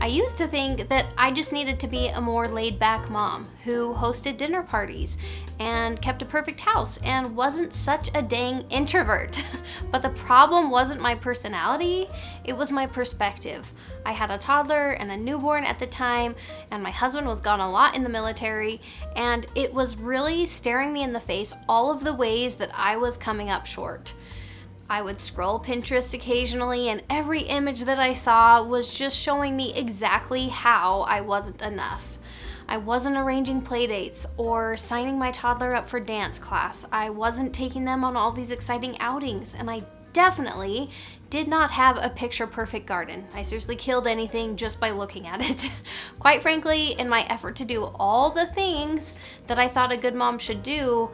used to think that I just needed to be a more laid-back mom who hosted dinner parties and kept a perfect house and wasn't such a dang introvert. But the problem wasn't my personality, it was my perspective. I had a toddler and a newborn at the time, and my husband was gone a lot in the military, and it was really staring me in the face all of the ways that I was coming up short. I would scroll Pinterest occasionally, and every image that I saw was just showing me exactly how I wasn't enough. I wasn't arranging playdates or signing my toddler up for dance class. I wasn't taking them on all these exciting outings, and I definitely did not have a picture-perfect garden. I seriously killed anything just by looking at it. Quite frankly, in my effort to do all the things that I thought a good mom should do,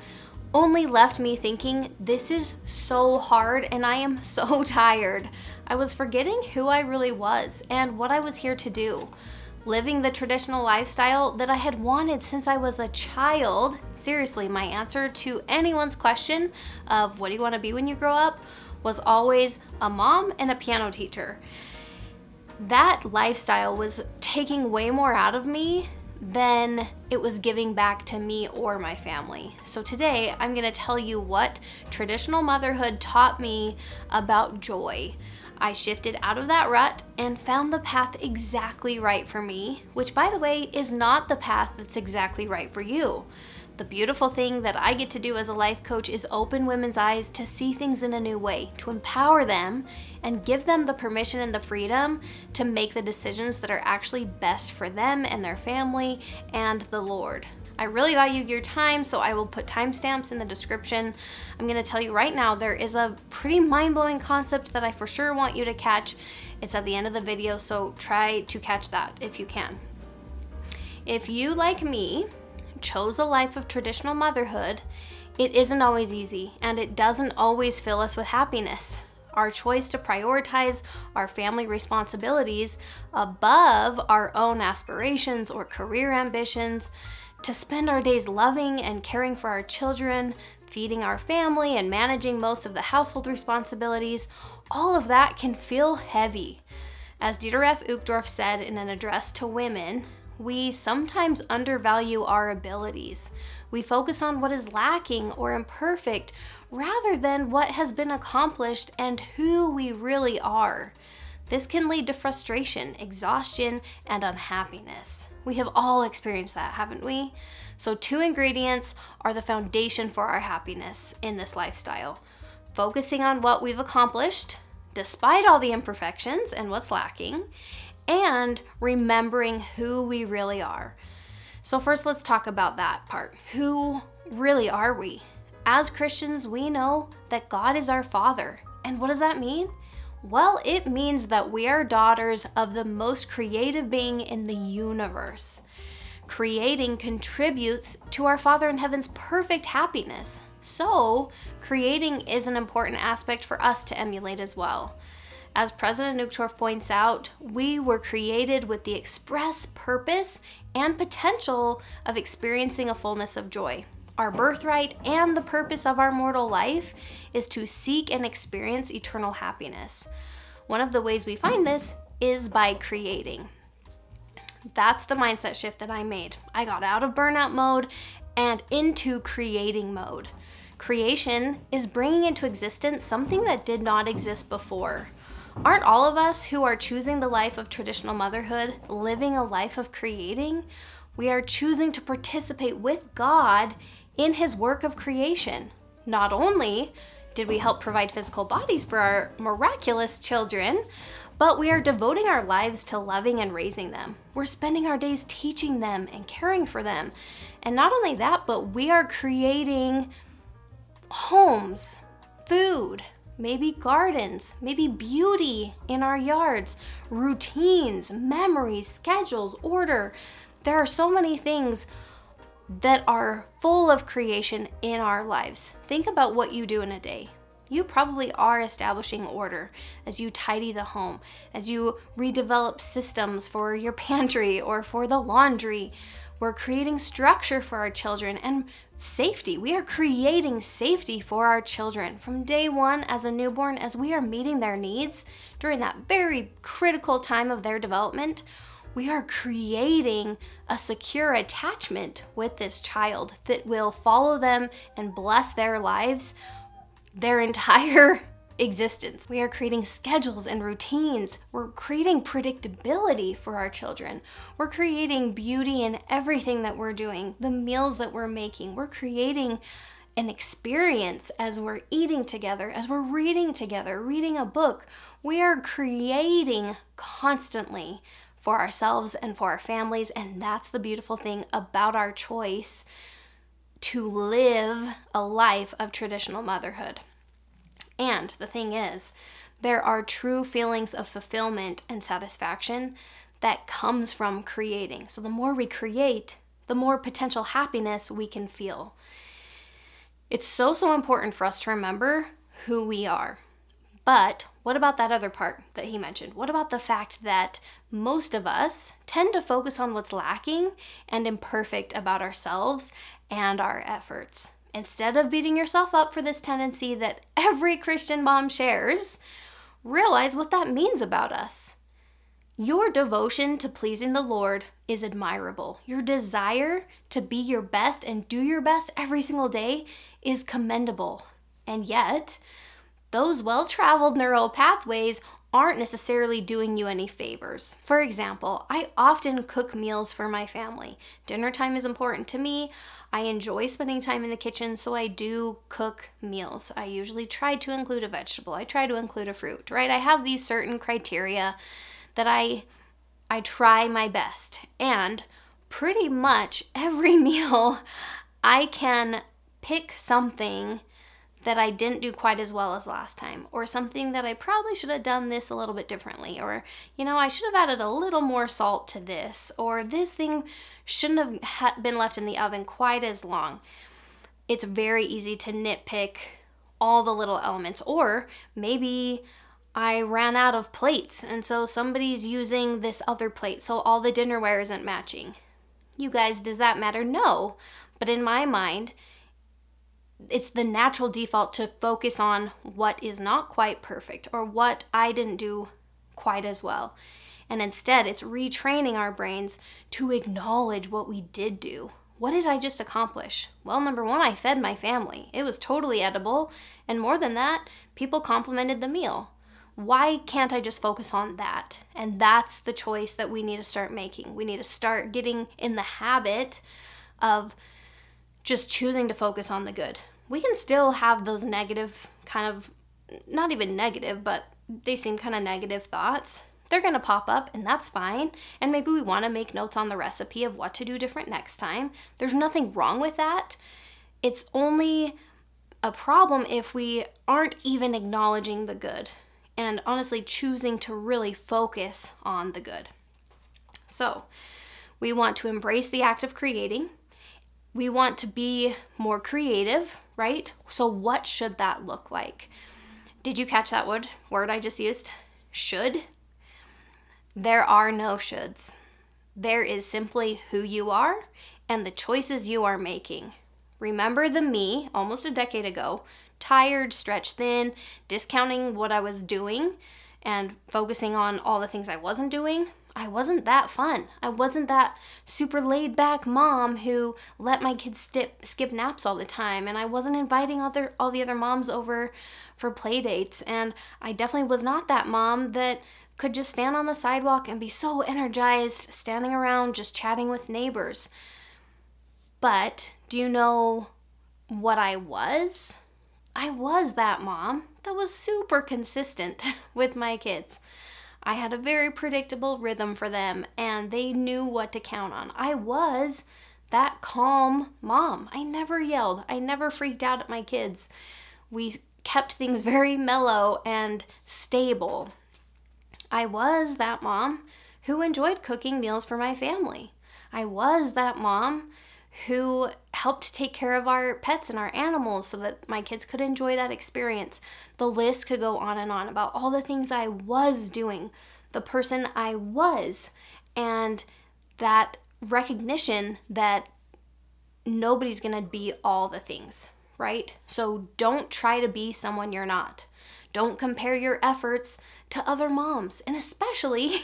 only left me thinking, this is so hard and I am so tired. I was forgetting who I really was and what I was here to do. Living the traditional lifestyle that I had wanted since I was a child. Seriously, my answer to anyone's question of what do you want to be when you grow up was always a mom and a piano teacher. That lifestyle was taking way more out of me than it was giving back to me or my family. So today I'm going to tell you what traditional motherhood taught me about joy. I shifted out of that rut and found the path exactly right for me, which by the way is not the path that's exactly right for you. The beautiful thing that I get to do as a life coach is open women's eyes to see things in a new way, to empower them and give them the permission and the freedom to make the decisions that are actually best for them and their family and the Lord. I really value your time, so I will put timestamps in the description. I'm going to tell you right now, there is a pretty mind-blowing concept that I for sure want you to catch. It's at the end of the video, so try to catch that if you can. If you, like me, chose a life of traditional motherhood, it isn't always easy, and it doesn't always fill us with happiness. Our choice to prioritize our family responsibilities above our own aspirations or career ambitions, to spend our days loving and caring for our children, feeding our family, and managing most of the household responsibilities, all of that can feel heavy. As Dieter F. Uchtdorf said in an address to women, we sometimes undervalue our abilities. We focus on what is lacking or imperfect rather than what has been accomplished and who we really are. This can lead to frustration, exhaustion, and unhappiness. We have all experienced that, haven't we? So 2 ingredients are the foundation for our happiness in this lifestyle. Focusing on what we've accomplished, despite all the imperfections and what's lacking, and remembering who we really are. So first, let's talk about that part. Who really are we? As Christians, we know that God is our Father. And what does that mean? Well, it means that we are daughters of the most creative being in the universe. Creating contributes to our Father in Heaven's perfect happiness. So, creating is an important aspect for us to emulate as well. As President Uchtdorf points out, we were created with the express purpose and potential of experiencing a fullness of joy. Our birthright and the purpose of our mortal life is to seek and experience eternal happiness. One of the ways we find this is by creating. That's the mindset shift that I made. I got out of burnout mode and into creating mode. Creation is bringing into existence something that did not exist before. Aren't all of us who are choosing the life of traditional motherhood living a life of creating? We are choosing to participate with God in His work of creation. Not only did we help provide physical bodies for our miraculous children, but we are devoting our lives to loving and raising them. We're spending our days teaching them and caring for them. And not only that, but we are creating homes, food, maybe gardens, maybe beauty in our yards, routines, memories, schedules, order. There are so many things that are full of creation in our lives. Think about what you do in a day. You probably are establishing order as you tidy the home, as you redevelop systems for your pantry or for the laundry. We're creating structure for our children and safety. We are creating safety for our children from day one as a newborn, as we are meeting their needs during that very critical time of their development. we are creating a secure attachment with this child that will follow them and bless their lives their entire existence. We are creating schedules and routines. We're creating predictability for our children. We're creating beauty in everything that we're doing, the meals that we're making. We're creating an experience as we're eating together, as we're reading together, reading a book. We are creating constantly for ourselves and for our families, and that's the beautiful thing about our choice to live a life of traditional motherhood. And the thing is, there are true feelings of fulfillment and satisfaction that comes from creating. So the more we create, the more potential happiness we can feel. It's so important for us to remember who we are. But what about that other part that he mentioned? What about the fact that most of us tend to focus on what's lacking and imperfect about ourselves and our efforts? Instead of beating yourself up for this tendency that every Christian mom shares, realize what that means about us. Your devotion to pleasing the Lord is admirable. Your desire to be your best and do your best every single day is commendable. And yet, those well-traveled neural pathways aren't necessarily doing you any favors. For example, I often cook meals for my family. Dinner time is important to me. I enjoy spending time in the kitchen, so I do cook meals. I usually try to include a vegetable. I try to include a fruit, right? I have these certain criteria that I try my best. And pretty much every meal, I can pick something that I didn't do quite as well as last time, or something that I probably should have done this a little bit differently, or, I should have added a little more salt to this, or this thing shouldn't have been left in the oven quite as long. It's very easy to nitpick all the little elements, or maybe I ran out of plates, and so somebody's using this other plate, so all the dinnerware isn't matching. You guys, does that matter? No, but in my mind, it's the natural default to focus on what is not quite perfect or what I didn't do quite as well. And instead, it's retraining our brains to acknowledge what we did do. What did I just accomplish? Well, number one, I fed my family. It was totally edible. And more than that, people complimented the meal. Why can't I just focus on that? And that's the choice that we need to start making. We need to start getting in the habit of just choosing to focus on the good. We can still have those negative kind of, not even negative, but they seem kind of negative thoughts. They're going to pop up, and that's fine. And maybe we want to make notes on the recipe of what to do different next time. There's nothing wrong with that. It's only a problem if we aren't even acknowledging the good and honestly choosing to really focus on the good. So we want to embrace the act of creating. We want to be more creative, right? So what should that look like? Did you catch that word I just used? Should? There are no shoulds. There is simply who you are and the choices you are making. Remember the me almost a decade ago, tired, stretched thin, discounting what I was doing and focusing on all the things I wasn't doing? I wasn't that fun. I wasn't that super laid back mom who let my kids skip naps all the time, and I wasn't inviting all the other moms over for play dates, and I definitely was not that mom that could just stand on the sidewalk and be so energized standing around just chatting with neighbors. But do you know what I was? I was that mom that was super consistent with my kids. I had a very predictable rhythm for them, and they knew what to count on. I was that calm mom. I never yelled. I never freaked out at my kids. We kept things very mellow and stable. I was that mom who enjoyed cooking meals for my family. I was that mom who helped take care of our pets and our animals so that my kids could enjoy that experience. The list could go on and on about all the things I was doing, the person I was, and that recognition that nobody's gonna be all the things, right? So don't try to be someone you're not. Don't compare your efforts to other moms. And especially,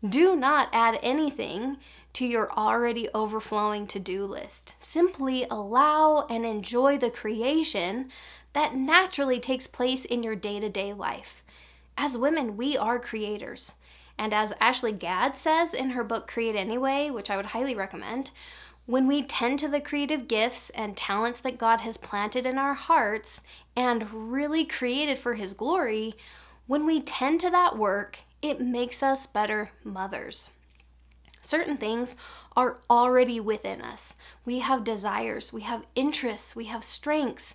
do not add anything to your already overflowing to-do list. Simply allow and enjoy the creation that naturally takes place in your day-to-day life. As women, we are creators. And as Ashley Gadd says in her book, Create Anyway, which I would highly recommend, when we tend to the creative gifts and talents that God has planted in our hearts and really created for His glory, when we tend to that work, it makes us better mothers. Certain things are already within us. We have desires, we have interests, we have strengths,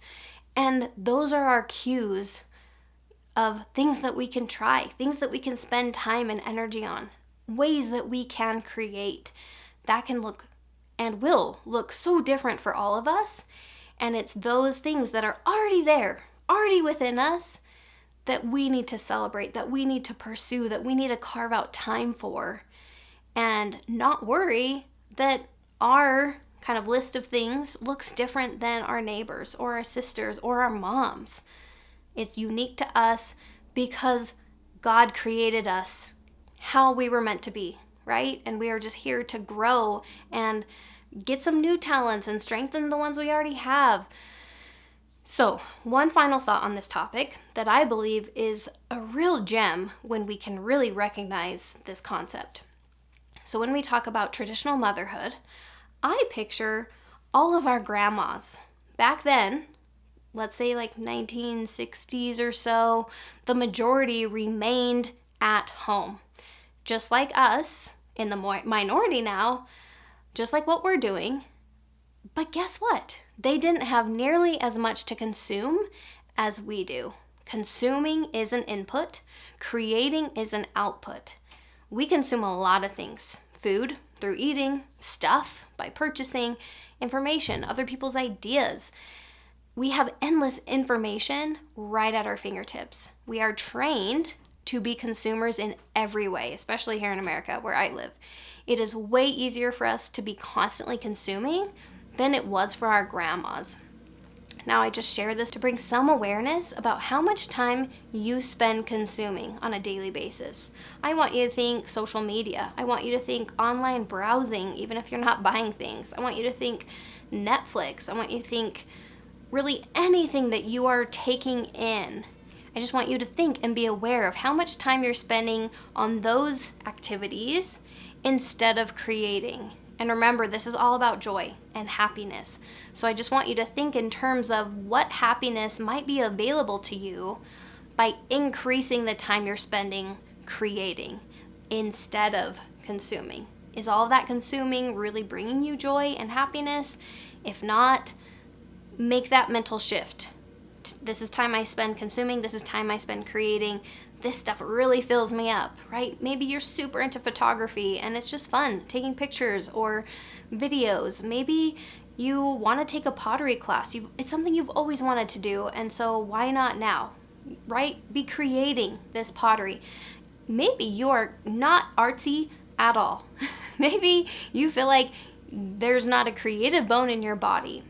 and those are our cues of things that we can try, things that we can spend time and energy on, ways that we can create. That can look and will look so different for all of us. And it's those things that are already there, already within us, that we need to celebrate, that we need to pursue, that we need to carve out time for, and not worry that our kind of list of things looks different than our neighbors or our sisters or our moms. It's unique to us because God created us how we were meant to be, right? And we are just here to grow and get some new talents and strengthen the ones we already have. So, one final thought on this topic that I believe is a real gem when we can really recognize this concept. So when we talk about traditional motherhood, I picture all of our grandmas. Back then, let's say like 1960s or so, the majority remained at home. Just like us, in the minority now, just like what we're doing. But guess what? They didn't have nearly as much to consume as we do. Consuming is an input, creating is an output. We consume a lot of things. Food, through eating, stuff, by purchasing, information, other people's ideas. We have endless information right at our fingertips. We are trained to be consumers in every way, especially here in America where I live. It is way easier for us to be constantly consuming than it was for our grandmas. Now, I just share this to bring some awareness about how much time you spend consuming on a daily basis. I want you to think social media. I want you to think online browsing, even if you're not buying things. I want you to think Netflix. I want you to think really anything that you are taking in. I just want you to think and be aware of how much time you're spending on those activities instead of creating. And remember, this is all about joy and happiness. So I just want you to think in terms of what happiness might be available to you by increasing the time you're spending creating instead of consuming. Is all of that consuming really bringing you joy and happiness? If not, make that mental shift. This is time I spend consuming. This is time I spend creating. This stuff really fills me up, right? Maybe you're super into photography and it's just fun taking pictures or videos. Maybe you want to take a pottery class. It's something you've always wanted to do, and so why not now, right? Be creating this pottery. Maybe you are not artsy at all. Maybe you feel like there's not a creative bone in your body.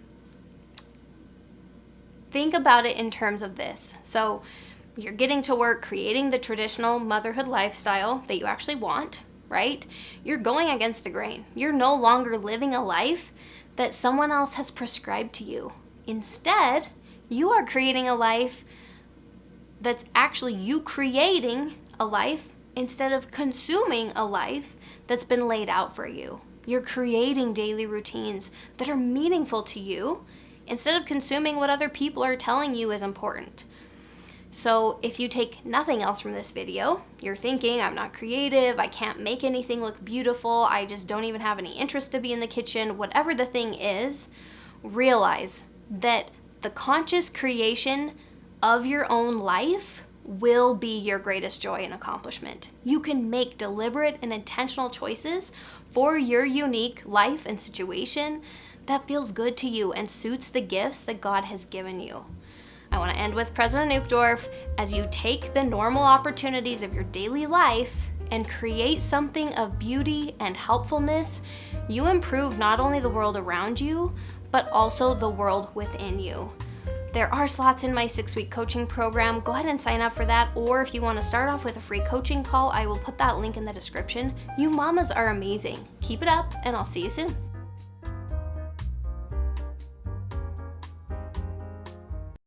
Think about it in terms of this. So you're getting to work creating the traditional motherhood lifestyle that you actually want, right? You're going against the grain. You're no longer living a life that someone else has prescribed to you. Instead, you are creating a life that's actually you creating a life instead of consuming a life that's been laid out for you. You're creating daily routines that are meaningful to you instead of consuming what other people are telling you is important. So if you take nothing else from this video, you're thinking, I'm not creative, I can't make anything look beautiful, I just don't even have any interest to be in the kitchen, whatever the thing is, realize that the conscious creation of your own life will be your greatest joy and accomplishment. You can make deliberate and intentional choices for your unique life and situation that feels good to you and suits the gifts that God has given you. I want to end with President Uchtdorf. As you take the normal opportunities of your daily life and create something of beauty and helpfulness, you improve not only the world around you, but also the world within you. There are slots in my 6-week coaching program. Go ahead and sign up for that, or if you want to start off with a free coaching call, I will put that link in the description. You mamas are amazing. Keep it up, and I'll see you soon.